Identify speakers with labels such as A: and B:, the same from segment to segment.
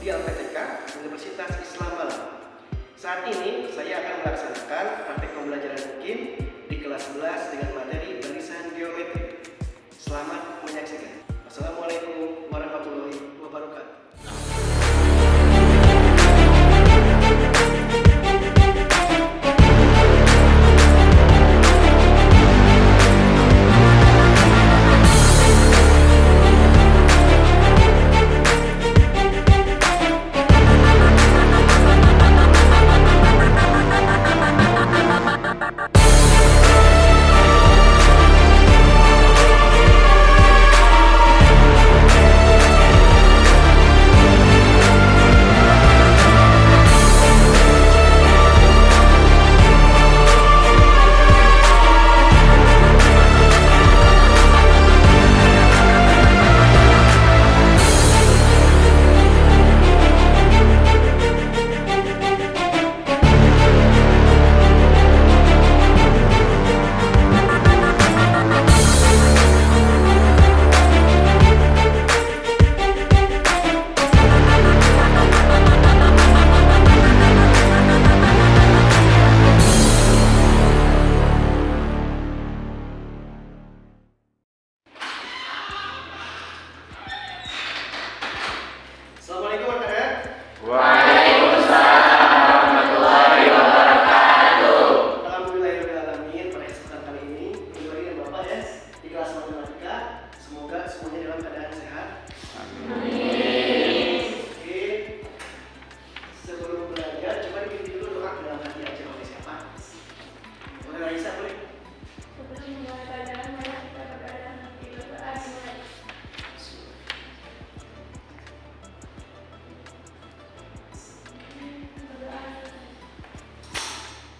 A: di LPTK Universitas Islam Malang. Saat ini saya akan melaksanakan praktek pembelajaran mukim di kelas 11 dengan materi barisan geometri. Selamat menyaksikan. Assalamualaikum warahmatullahi wabarakatuh. Assalamualaikum warahmatullahi wabarakatuh.
B: Waalaikumsalam warahmatullahi wabarakatuh.
A: Alhamdulillahirrahmanirrahim. Pada kesempatan kali ini, kembali dengan Bapak ya di kelas matematika. Semoga semuanya dalam keadaan sehat.
B: Amin.
A: Oke. Sebelum belajar, coba dibikin dulu doa dalam hati aja oleh siapa? Oleh Raisa boleh?
C: Sebelum memulai pelajaran, mari kita berdoa dan berdoa dimulai.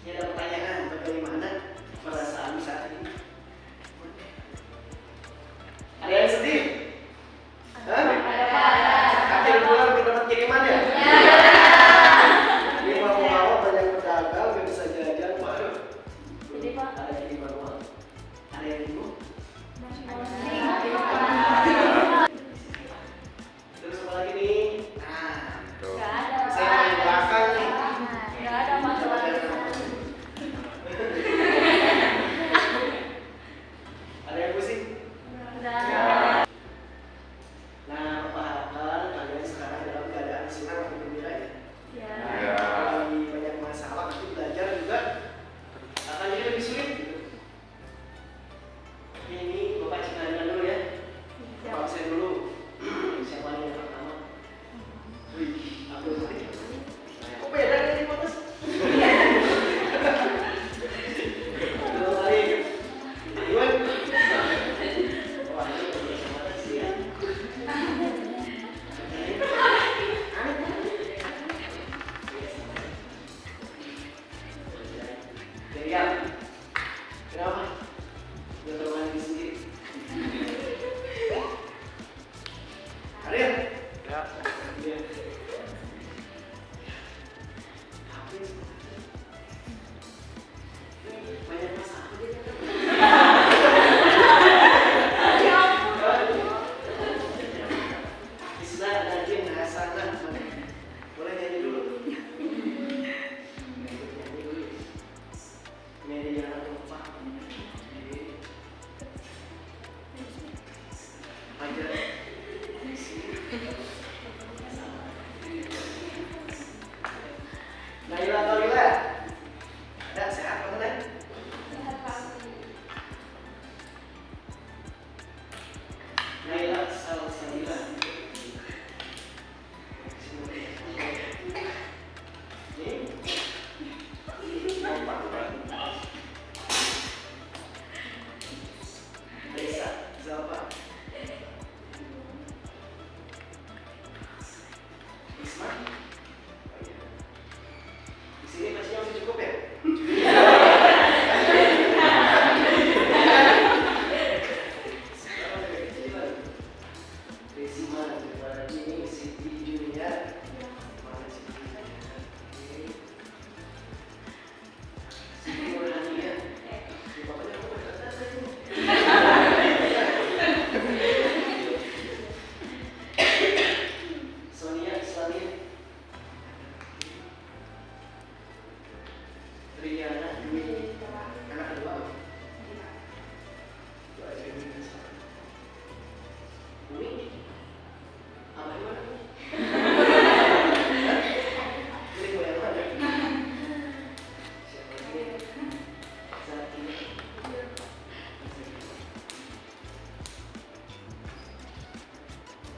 A: Ini ada pertanyaan, bagaimana perasaan saat ini? Ada yang sedih? Hah?
C: Ada Pak.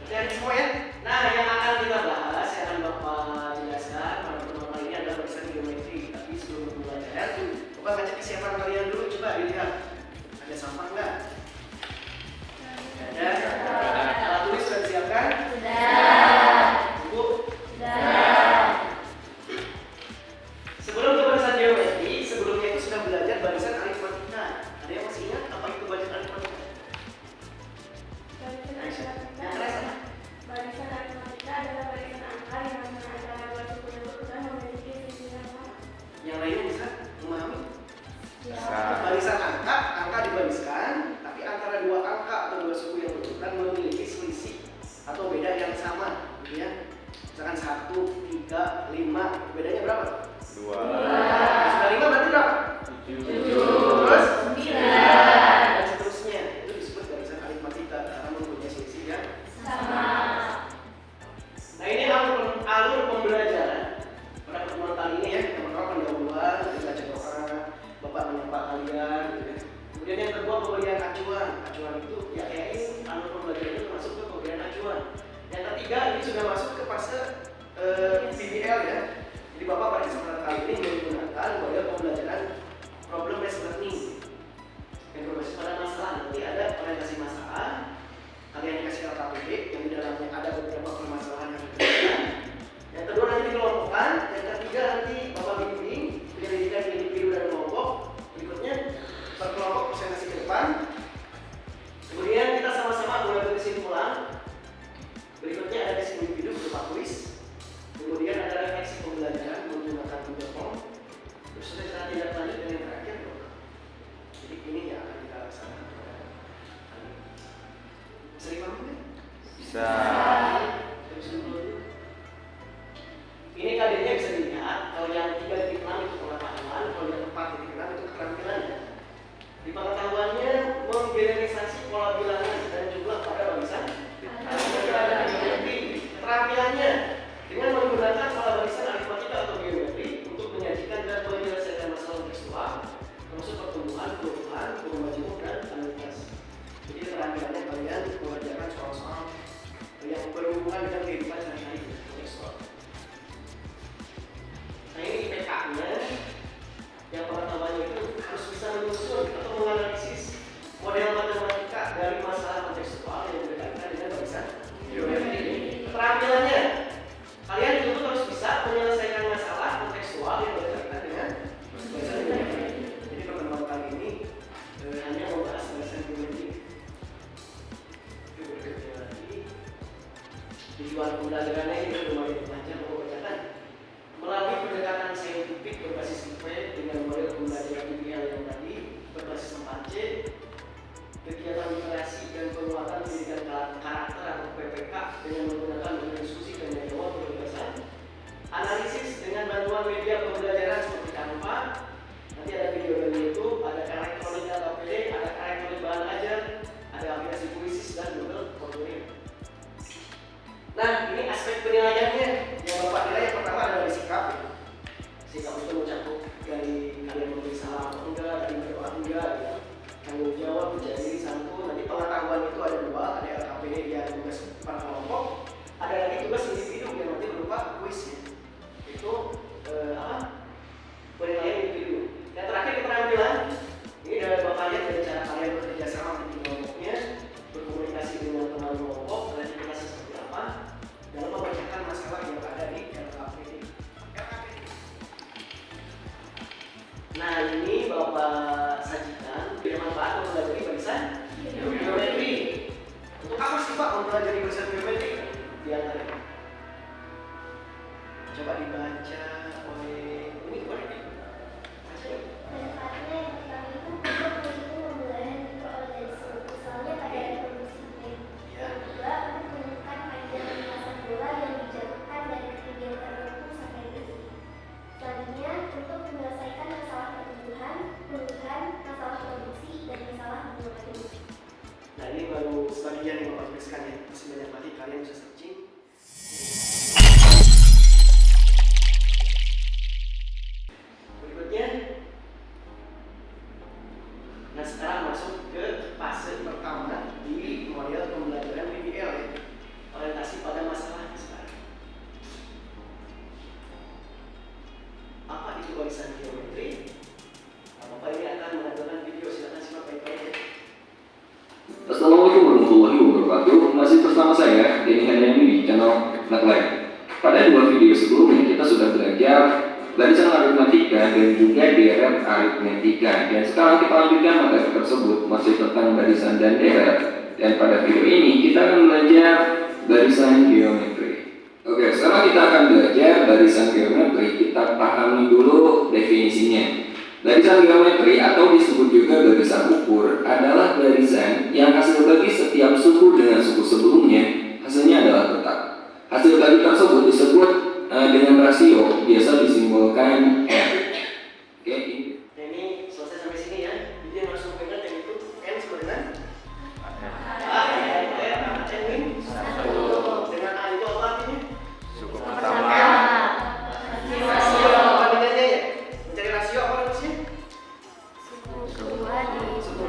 A: Hati-hati semua ya. Nah, yang akan kita bahas, yang akan Bapak jelaskan pada pertemuan kali ini adalah barisan geometri. Tapi sebelum pembelajaran, Bapak ngecek kesiapan kalian dulu. Coba dilihat, ada sampah nggak? Ada. Alat tulis sudah disiapkan? Buku? Sebelum ke barisan geometri, sebelumnya itu sudah belajar barisan aritmatika. Ada yang masih ingat apa itu barisan aritmatika?
C: Barisan aritmatika adalah barisan angka di mana antara dua suku yang berurutan memiliki sisi yang sama.
A: Yang lainnya bisa memahami?
B: Bisa.
A: Barisan angka, angka dibariskan, tapi antara dua angka atau dua suku yang berurutan memiliki selisih atau beda yang sama, gitu ya. Misalkan 1, 3, 5, bedanya berapa?
B: 2,
A: Sudah 5 berarti berapa?
B: 7,
A: Terus?
C: 9.
A: Dan seterusnya. Itu disebut barisan aritmatika karena mempunyai selisih yang
C: Sama.
A: Nah, ini alur pembelajaran pada pertemuan kali ini ya. Yang pertama pendahuluan, kita baca doa, Bapak menyapa kalian, gitu ya. Kemudian yang kedua pemberian acuan. Acuan itu ya ini alur pembelajaran itu masuk ke pemberian acuan. Yang ketiga ini sudah masuk ke fase PBL ya. Jadi Bapak pada kesempatan kali ini menggunakan model pembelajaran problem based learning yang berbasis pada masalah. Nanti ada orientasi masalah. Kalian dikasih LKPD yang di dalamnya ada beberapa permasalahan yang dikerjakan. Yang kedua nanti dikelompokkan. Yang ketiga nanti Bapak bimbing penyelidikan individu dan kelompok. Berikutnya per kelompok presentasi ke depan. Kemudian kita sama-sama mulai kesimpulan. Berikutnya ada tes individu berupa kuis. Kemudian ada refleksi pembelajaran menggunakan Google Form. Terus kita tindak lanjut dengan yang terakhir. Jadi ini yang akan kita laksanakan. Bisa dipahami?
B: bisa.
A: Ini kadernya bisa dilihat. Kalau yang 3.6 itu pengetahuan, kalau yang 4.6 itu keterampilan. Di pengetahuannya menggeneralisasi pola bilangan dan jumlah pada barisan. Keterampilannya dengan menggunakan pola barisan aritmatika atau geometri untuk menyajikan dan menyelesaikan masalah tekstual, termasuk pertumbuhan, perubahan, perubahan jumlah dan analitas. Jadi keterampilannya kalian mengerjakan soal-soal yang berhubungan dengan kehidupan sehari-hari tekstual. Nah, ini IPK-nya yang pengetahuannya itu harus bisa menyusun atau menganalisis model matematika dari masalah kontekstual yang berkaitan dengan barisan geometri. Keterampilannya kalian itu harus bisa menyelesaikan masalah kontekstual yang berkaitan dengan barisan geometri. Jadi pertemuan kali ini hanya membahas barisan geometri. Berikutnya lagi tujuan pembelajarannya ini lumayan panjang mau bacakan. Melalui pendekatan saintifik berbasis IP dengan model pembelajaran PBL yang tadi berbasis 4C, kegiatan literasi dan penguatan pendidikan karakter atau PPK dengan menggunakan metode diskusi dan jawab berbahasan, analisis dengan bantuan media pembelajaran seperti Canva. Nanti ada video dari YouTube, ada elektronik LKPD, ada elektronik bahan ajar, ada aplikasi puisis dan Google Portfolio. Nah, ini aspek penilaiannya. Yang Bapak nilai yang pertama adalah sikap. Sikap itu mencakup dari kalian memberi salam atau enggak, dari berdoa enggak, ya. Tanggung jawab, menjadi diri santun. Nanti pengetahuan itu ada dua, ada LKPD yang tugas per kelompok, ada lagi tugas individu yang nanti berupa kuisnya. Itu penilaian individu. Yang terakhir keterampilan. Ini dari Bapak lihat dari cara kalian bekerja sama di kelompoknya, berkomunikasi dengan teman kelompok, klasifikasi seperti apa, dalam memecahkan masalah yang ada di LKPD. Nah, ini Bapak sajikan bermanfaat mempelajari barisan geometri. Untuk apa sih Pak mempelajari barisan geometri? Di antaranya coba dibaca oleh ini boleh baca ya?
C: Manfaatnya yang pertama itu untuk mendukung pembelajaran mikroorganisme, misalnya pada reproduksi gen. Yang kedua, untuk menekan panjang lintasan bola yang dijatuhkan dari ketinggian tertentu sampai titik. Selanjutnya, untuk menyelesaikan masalah pertumbuhan, perubahan, masalah produksi, dan masalah hubungan.
A: Nah, ini baru sebagian yang Bapak tuliskan ya. Masih banyak lagi kalian bisa searching. Berikutnya, nah sekarang masuk ke fase pertama di model pembelajaran PBL ya.
D: warahmatullahi wabarakatuh. Masih bersama saya, Denny Handayani di channel Netline. Pada dua video sebelumnya kita sudah belajar barisan aritmatika dan juga deret aritmatika. Dan sekarang kita lanjutkan materi tersebut masih tentang barisan dan deret. Dan pada video ini kita akan belajar barisan geometri. Oke, sekarang kita akan belajar barisan geometri. Kita pahami dulu definisinya. Barisan geometri atau disebut juga barisan ukur adalah barisan yang hasil bagi setiap suku dengan suku sebelumnya hasilnya adalah tetap. Hasil bagi tersebut disebut dengan rasio, biasa disimbolkan R. Oke,
A: ini selesai sampai sini ya. Jadi yang harus ingat yang itu N sama dengan N min 1. Dengan A itu apa artinya?
B: suku pertama.
A: Rasio apa bedanya ya? Mencari rasio apa maksudnya? Suku kedua dibagi suku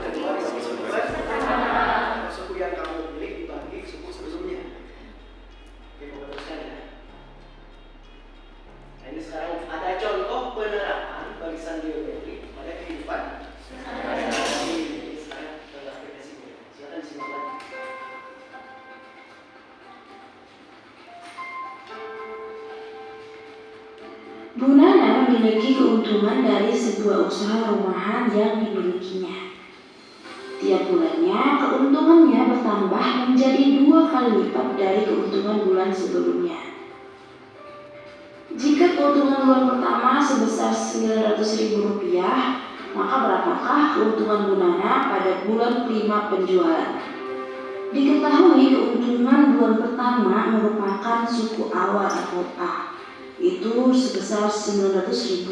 A: pertama. Suku yang kamu pilih dibagi suku sebelumnya. Oke, kita teruskan ya. Nah, ini sekarang ada contoh penerapan barisan geometri pada kehidupan sehari-hari. Ini sekarang kita aplikasinya. Silakan disimak lagi.
E: Bunana memiliki keuntungan dari sebuah usaha rumahan yang dimilikinya. Tiap bulannya, keuntungannya bertambah menjadi 2 kali lipat dari keuntungan bulan sebelumnya. Jika keuntungan bulan pertama sebesar Rp900.000, maka berapakah keuntungan Bunana pada bulan kelima penjualan? Diketahui keuntungan bulan pertama merupakan suku awal atau A, itu sebesar Rp900.000.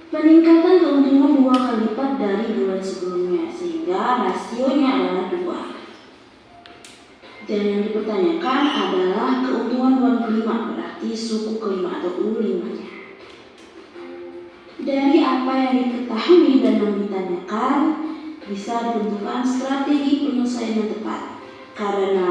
E: Peningkatan keuntungan 2 kali lipat dari bulan sebelumnya, sehingga rasionya adalah 2. Dan yang dipertanyakan adalah keuntungan bulan kelima, berarti suku kelima atau U5-nya. Dari apa yang diketahui dan yang ditanyakan, bisa ditentukan strategi penyelesaian yang tepat. Karena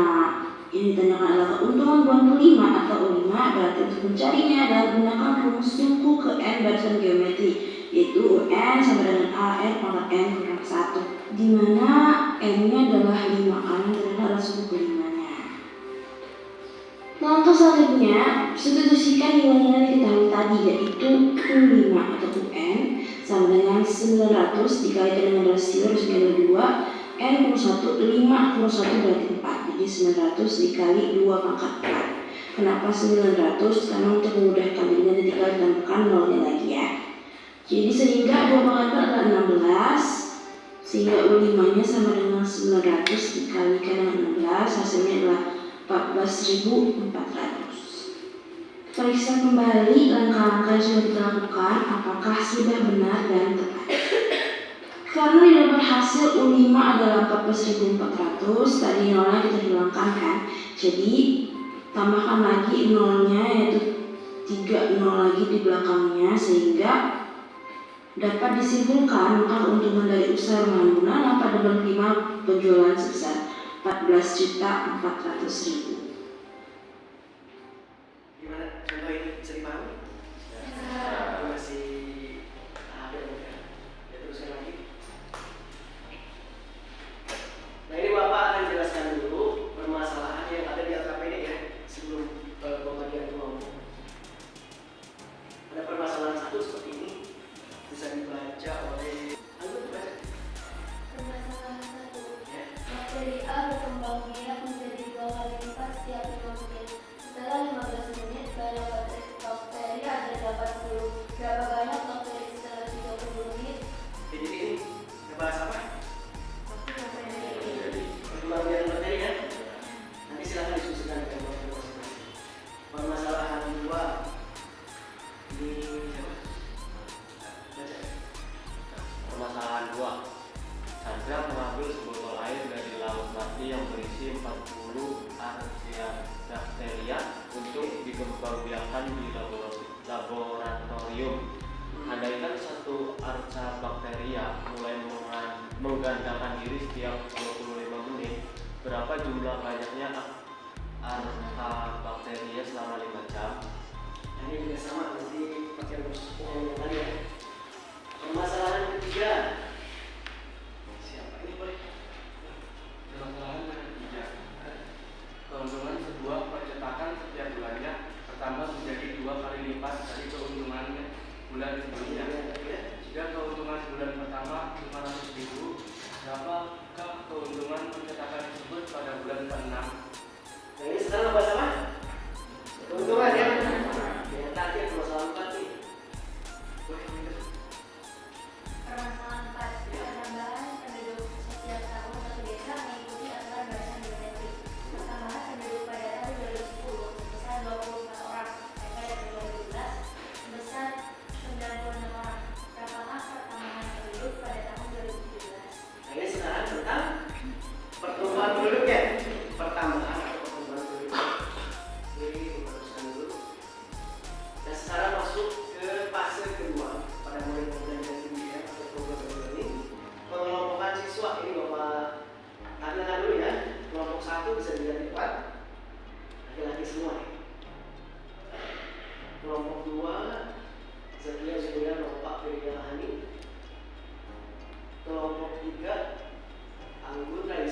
E: yang ditanyakan adalah keuntungan bulan kelima atau U5, berarti untuk mencarinya adalah gunakan rumus suku ke N barisan geometri, yaitu UN sama dengan AR pangkat N kurang 1, di mana N-nya adalah 5 karena ternyata adalah suku kelimanya. Langkah selanjutnya, substitusikan nilai-nilai diketahui tadi, yaitu U5 atau UN sama dengan 900 dikalikan dengan rasio harusnya ada 2, N kurang 1, 5 kurang 1 berarti 4. Jadi 900 dikali 2 pangkat 4. Kenapa 900? Karena untuk memudahkan ini tinggal ditambahkan nolnya lagi ya. Jadi sehingga 2 pangkat 4 adalah 16, sehingga U5 nya sama dengan 900 dikalikan dengan 16, hasilnya adalah 14.400. Periksa kembali langkah-langkah yang sudah kita lakukan apakah sudah benar dan tepat. Karena didapat hasil U5 adalah 14.400, tadi nolnya kita hilangkan kan. Jadi tambahkan lagi nolnya, yaitu 3 nol lagi di belakangnya, sehingga dapat disimpulkan maka keuntungan dari usaha rumahan Bunana pada bulan kelima penjualan sebesar 14.400.000.
A: Gimana contoh ini bisa dipahami? Masih ada ya. Ya teruskan lagi. Nah ini Bapak akan jelaskan dulu permasalahan yang ada di LKPD ya sebelum pembagian uang. Ada permasalahan satu seperti ini, bisa dibaca oleh
C: Permasalahan 1. Materi A berkembang biak menjadi 2 kali lipat setiap 5 menit. Setelah 15 menit, banyak bakteri ada dapat 10. Berapa banyak bakteri setelah 30 menit?
A: jadi ini ngebahas apa? Pembagian materi ya. Nanti silakan diskusikan dengan masing-masing. Permasalahan 2 ini siapa? Baca.
F: Permasalahan 2. Chandra mengambil sebotol air dari laut mati yang berisi 40 archaebacteria untuk dikembangbiakkan di laboratorium. Andaikan satu archaebacteria mulai menggandakan diri setiap 25 menit, berapa jumlah banyaknya archaebacteria selama 5 jam?
A: Nah, ini juga sama, nanti pakai rumus yang tadi ya. Permasalahan ketiga. Siapa ini boleh? Permasalahan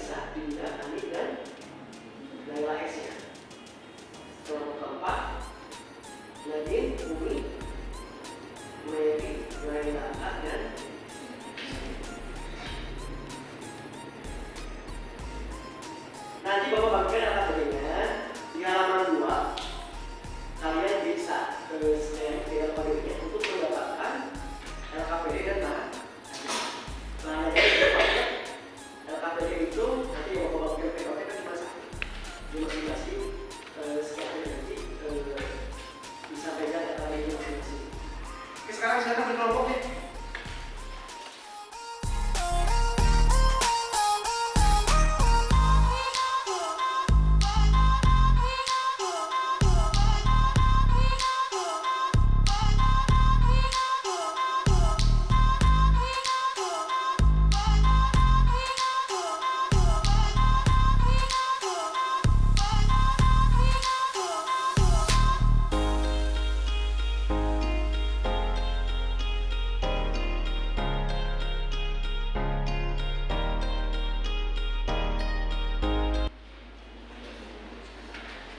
A: Nisa, Dinda, Ani, dan Laila S ya. Kelompok keempat Nadine, Umi, Mary, Laila A, dan nanti Bapak bagikan LKPD-nya di halaman 2. Kalian bisa scan QR code-nya untuk mendapatkan LKPD dan bahan. Bahannya itu paket LKPD itu nanti Bapak bagikan PDF kan cuma satu. Di masing-masing scan nanti bisa pegang LKPD masing-masing. Oke, sekarang silakan berkelompoknya.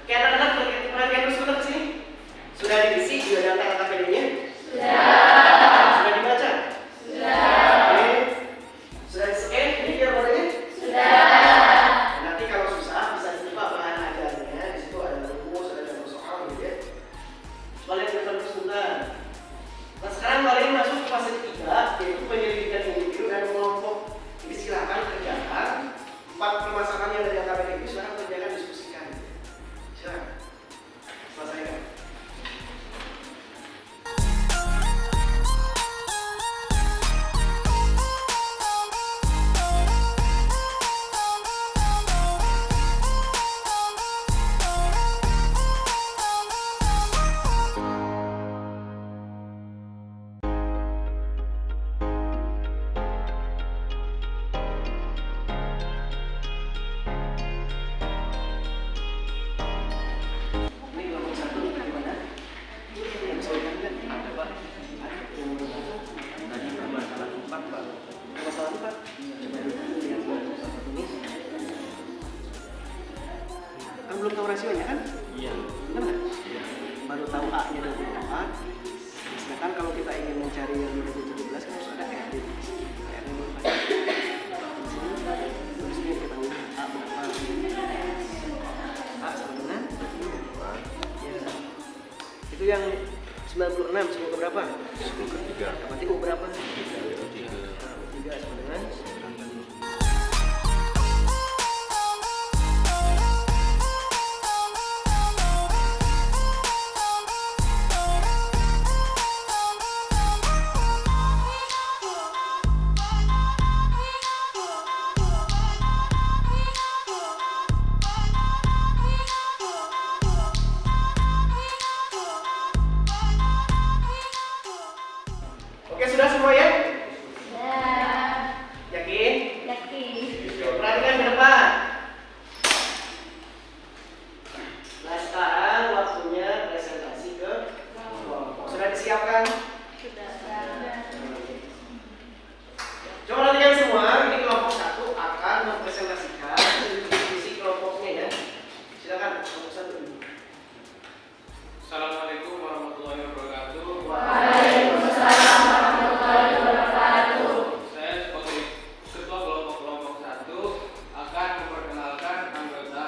A: Oke, anak-anak perhatikan dulu sebentar kesini. Sudah diisi juga data LKPD-nya? Sudah dibaca? Oke. Sudah di-scan ini QR code-nya? Nah, nanti kalau susah bisa dibuka bahan ajarnya. Di situ ada rumus, ada contoh soal gitu ya. Kalian berhenti sebentar. Nah, sekarang kalian masuk ke fase 3, yaitu penyelidikan individu dan kelompok. Jadi silakan kerjakan 4 permasalahan yang ada di LKPD itu, sekarang kerjakan diskusikan. Silakan. Selesaikan. Ini kelompok 1 di mana? Yang saya ingat ada Pak. Yang tadi permasalahan 4 Pak. Permasalahan 4. Coba dulu lihat ini. Kan belum tahu rasionya kan?
F: Iya.
A: Benar nggak? Baru tahu A-nya 24. Sedangkan kalau kita ingin mencari yang 2017 kan harus ada R-nya. R-nya berapa? Di sini terusnya kita tahu A berapa. A sama dengan? Ya. Itu yang 96 semua ke berapa?
B: 3.
A: Berarti U berapa? 3 sama dengan? Oke, sudah semua ya? Yakin? Perhatikan ke depan. Nah, sekarang waktunya presentasi ke kelompok. Sudah disiapkan? Coba perhatikan semua, ini kelompok 1 akan mempresentasikan visi kelompoknya ya. Silakan kelompok 1.
G: Assalamualaikum warahmatullahi wabarakatuh. Saya sebagai ketua kelompok 1 akan memperkenalkan anggota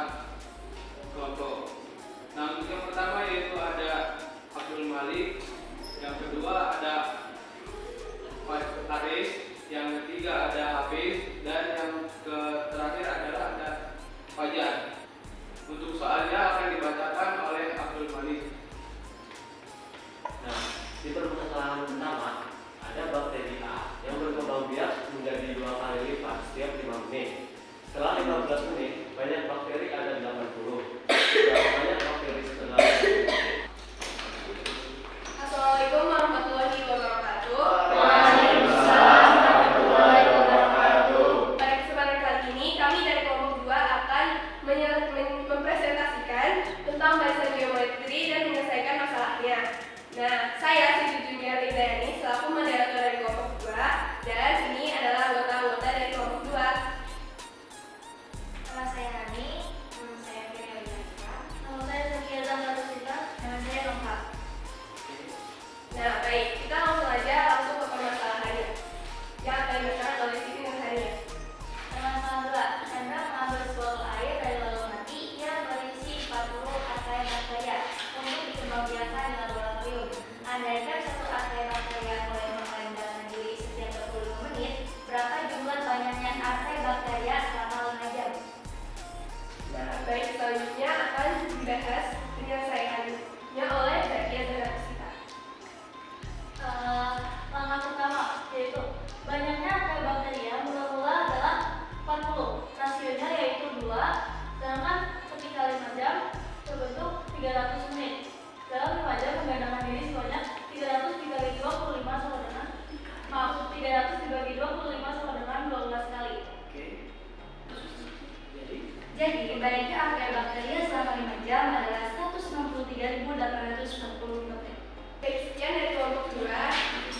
G: kelompok. Nah, untuk yang pertama yaitu ada Abdul Malik, yang kedua ada Aris, yang ketiga ada Hafiz, dan yang terakhir adalah ada Fajar. Untuk soalnya akan dibacakan oleh Abdul Malik.
F: Nah, di permasalahan pertama ada bakteri A yang berkembang biak menjadi 2 kali lipat setiap 5 menit. Setelah 15 menit, banyak bakteri ada 80. Berapa banyak bakteri setelah
H: Assalamualaikum warahmatullahi wabarakatuh. Pada kesempatan kali ini, kami dari kelompok 2 akan mempresentasikan tentang barisan geometri dan menyelesaikan masalahnya. Nah, saya Siti Junior Lidayani selaku moderator dari kelompok 2, dan ini adalah anggota-anggota dari kelompok 2.
C: saya Hani. Nama saya Firia Wijaya. Nama saya Zakia Zahra. Nama saya Lengkap.
H: Nah, baik, kita langsung ke permasalahannya. Yang akan dibacakan oleh Siti Nurhania.
C: Permasalahan 2. Hendra mengambil sebuah air dari lalu mati yang berisi 40 archaea bacteria untuk dikembangbiakan di laboratorium. Andaikan satu archaea bacteria mulai mengembangkan diri setiap 25 menit, berapa jumlah banyaknya archaea bacteria selama 5 jam?
H: Nah, baik, selanjutnya akan dibahas penyelesaiannya oleh Zakia Zahra.
C: Langkah pertama yaitu banyaknya archaea bacteria mula-mula adalah 40, rasionya yaitu 2, sedangkan ketika 5 jam terbentuk 300 menit. Dalam 5 jam menggandakan diri sebanyak 300 dibagi 25 sama dengan 12 kali. Jadi banyaknya archaea bacteria selama 5 jam adalah 163.840 menit.
H: Baik, sekian dari kelompok 2.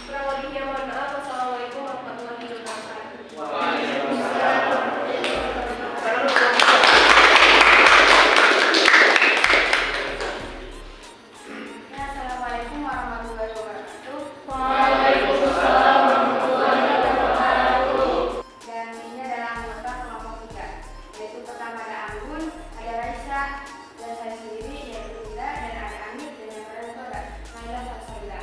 H: Kurang lebihnya mohon maaf. Wassalamualaikum warahmatullahi wabarakatuh.
C: Assalamualaikum warahmatullahi wabarakatuh.
H: Waalaikumsalam warahmatullahi wabarakatuh.
C: Dan ini adalah anggota kelompok 3, yaitu pertama ada Anggun, ada Raisa, dan saya sendiri yaitu Linda, dan ada Amit, dan yang pada itu ada Naila Salsabila.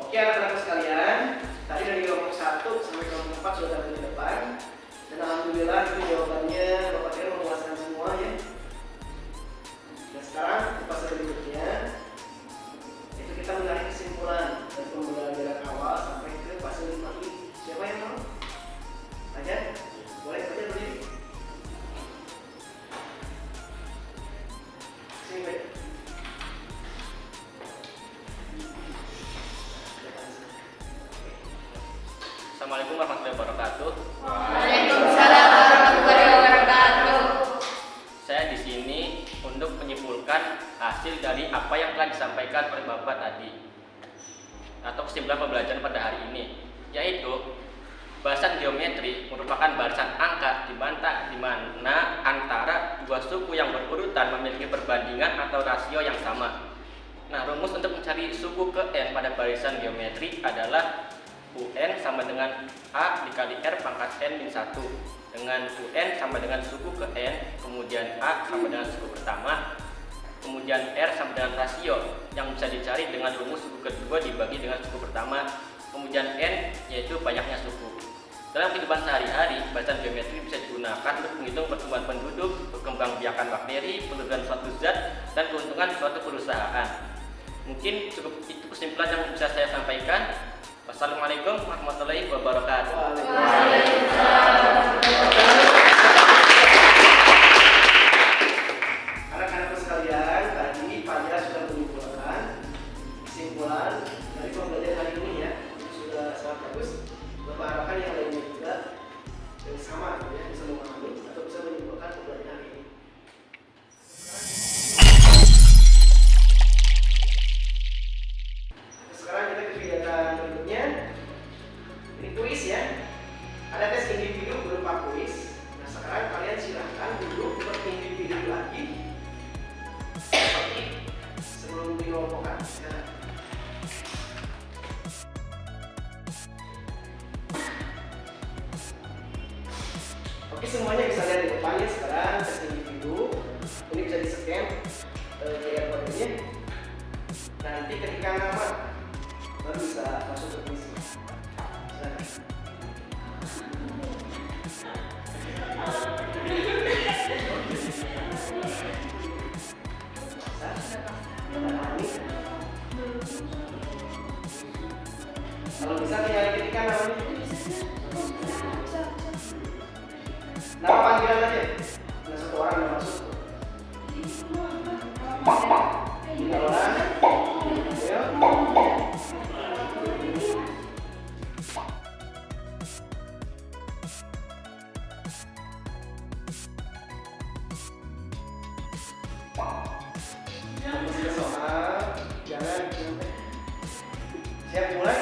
A: Oke anak-anak sekalian, tadi dari kelompok 1 sampai kelompok 4 sudah tampil di depan. Dan alhamdulillah itu jawabannya Bapak Tiri memuaskan semua ya. Dan sekarang di fase berikutnya itu kita menarik kesimpulan dari pembelajaran awal sampai ke fase 5 ini. Siapa yang mau? Aja? Boleh aja berdiri. Sini baik.
F: Assalamualaikum warahmatullahi wabarakatuh.
H: Waalaikumsalam warahmatullahi wabarakatuh.
F: Saya di sini untuk menyimpulkan hasil dari apa yang telah disampaikan oleh Bapak tadi atau kesimpulan pembelajaran pada hari ini, yaitu barisan geometri merupakan barisan angka di mana antara dua suku yang berurutan memiliki perbandingan atau rasio yang sama. Nah, rumus untuk mencari suku ke n pada barisan geometri adalah UN sama dengan A dikali R pangkat N min 1, dengan UN sama dengan suku ke N, kemudian A sama dengan suku pertama, kemudian R sama dengan rasio yang bisa dicari dengan rumus suku kedua dibagi dengan suku pertama, kemudian N yaitu banyaknya suku. Dalam kehidupan sehari-hari, barisan geometri bisa digunakan untuk menghitung pertumbuhan penduduk, perkembangbiakan bakteri, penduduk suatu zat, dan keuntungan suatu perusahaan. Mungkin cukup itu kesimpulan yang bisa saya sampaikan. Wassalamualaikum warahmatullahi wabarakatuh.
A: Anak-anak sekalian, tadi Fajar sudah menyimpulkan kesimpulan dari pembelajaran hari ini ya. Sudah sangat bagus. Bapak harapkan yang lainnya juga sama ya, bisa memahami atau bisa menyimpulkan pembelajaran hari ini. Sekarang kita ke kegiatan berikutnya. Ini kuis ya. Ada tes individu berupa kuis. Nah sekarang kalian silahkan duduk berindividu lagi seperti sebelum dikelompokkan. Ya. Oke semuanya bisa lihat di depannya sekarang tes individu. Ini bisa di scan QR code-nya. Nanti ketika nama baru bisa masuk ke kuis. Kalau bisa tinggal ketikkan namanya. Nama panggilan aja. Nah, satu orang yang masuk. Tiga orang. Ya. Soal jangan siap mulai.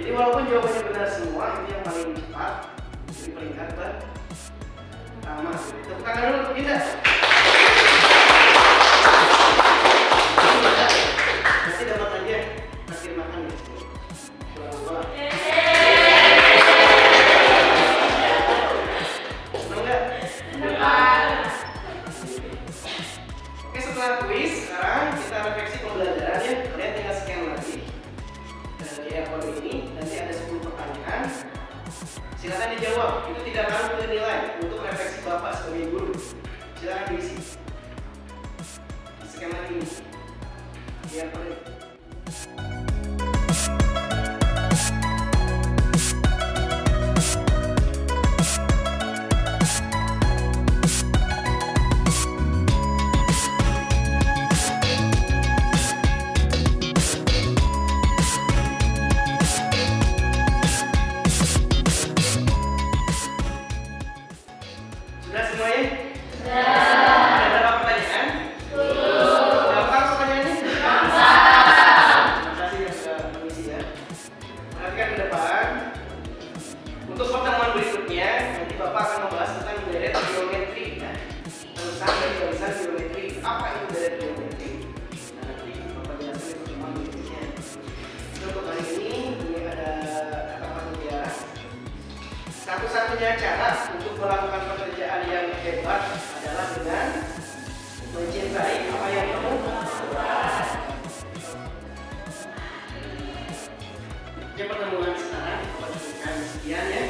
A: Jadi walaupun jawabannya benar semua, ini yang paling cepat di peringkat pertama. Tepuk tangan dulu untuk kita. Nanti dapat aja hasil makan ya. kode ini nanti ada 10 pertanyaan. Silakan dijawab. Itu tidak ngaruh ke nilai untuk refleksi Bapak sebagai guru. Silakan diisi. Skema ini. Biar perlu. Sudah semuanya? Sudah. Ada berapa pertanyaan? 10. Gampang pertanyaannya? Gampang. Terima kasih yang sudah mengisi ya. Perhatikan ke depan. Untuk pertemuan berikutnya, nanti Bapak akan membahas tentang deret geometri ya. Terusan dari barisan geometri. Apa itu deret geometri? Nah, nanti Bapak jelaskan di pertemuan berikutnya. Untuk hari ini ada kata mutiara. Satu-satunya cara untuk melakukan pekerjaan yang hebat adalah dengan mencintai apa yang kamu buat. Ya, pertemuan sekarang kita lanjutkan sekian ya.